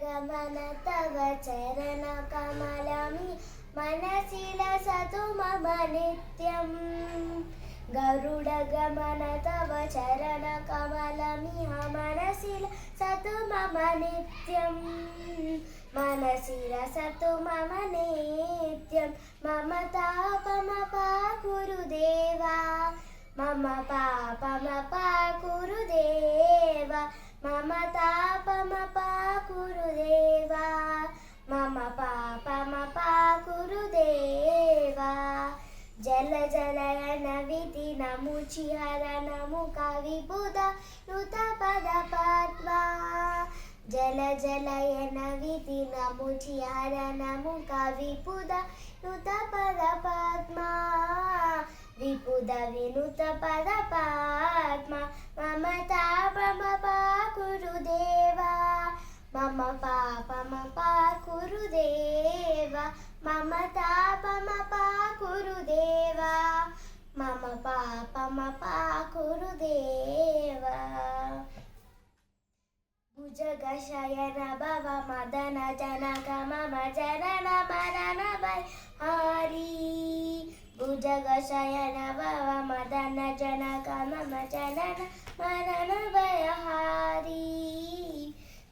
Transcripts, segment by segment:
गमन तव चरणकमलमि मनसि लसतु मम नित्यम् गरुडगमन तव चरणकमलमिह मनसि लसतु मम नित्यम् मनसि लसतु मम नित्यं मम तापमपाकुरु देवा मम पापमपाकुरु देवा मम तापमपाकुरु देवा मम पापमपाकुरु देवा जल जलयन विधिन मुचिहरनमु कविबुध नुतपद पद्मा जल जलयन विधिन मुचिहरनमु कविबुध नुतपद पद्मा विपुद विनुत पद पद्मा मम तापमपाकुरु देवा मम पापमपाकुरु देवा मम तापमपाकुरु देवा मम पापमपाकुरु देवा भुजगशयन भव मदन जनक मम जनन मरण भयहारी भुजगशयन भव मदन जनक मम जनन मरण भयहारी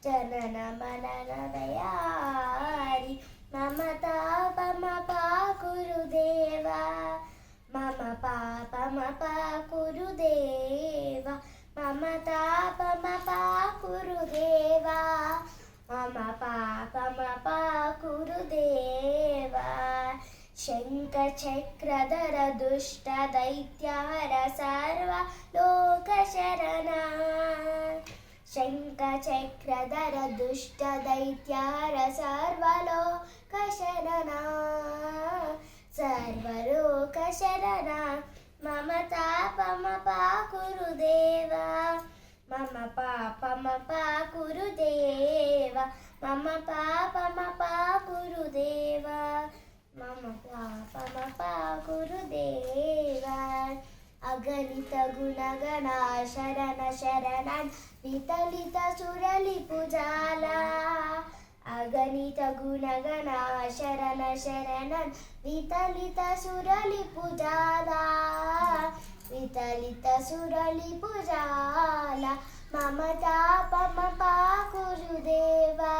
जनन मरण भयहारी मम तापमपाकुरु देवा मम पापमपाकुरु देवा मम तापमपाकुरु देवा मम पापमपाकुरु देवा शङ्खचक्रधर दुष्ट दैत्यहर सर्व लोकशरणा शङ्खचक्रधर दुष्ट दैत्यहर सर्वलोकशरणा सर्वलोकशरणा मम तापमपाकुरु देवा मम पापमपाकुरु देवा मम पापमपाकुरु देवा मम पापमपाकुरु देवा अगणित गुणगणा शरण शरणन् वितलित सुरलिपुजाला अगणित गुणगणा शरण शरणन् वितलित सुरलिपुजाला वितलित सुरलिपुजाला मम तापमपाकुरु देवा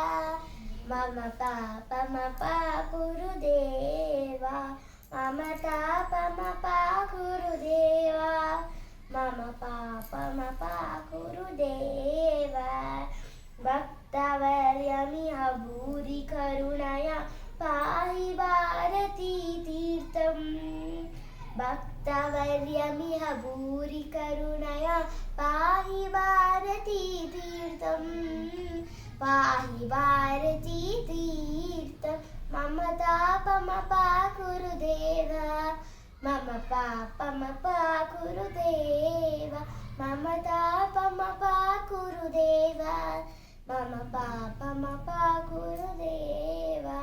मम पापमपाकुरु देवा मम तापमपाकुरु देवा मम पापमपाकुरु देवा भक्तवर्यमिह भूरि करुणया पाहि भारती तीर्थम् भक्तवर्यमिह भूरि करुणया पाहि भारती तीर्थम् पाहि भारती तीर्थं मम तापमपाकुरु देवा मम पापमपाकुरु देवा मम तापमपाकुरु देवा मम पापमपाकुरु देवा।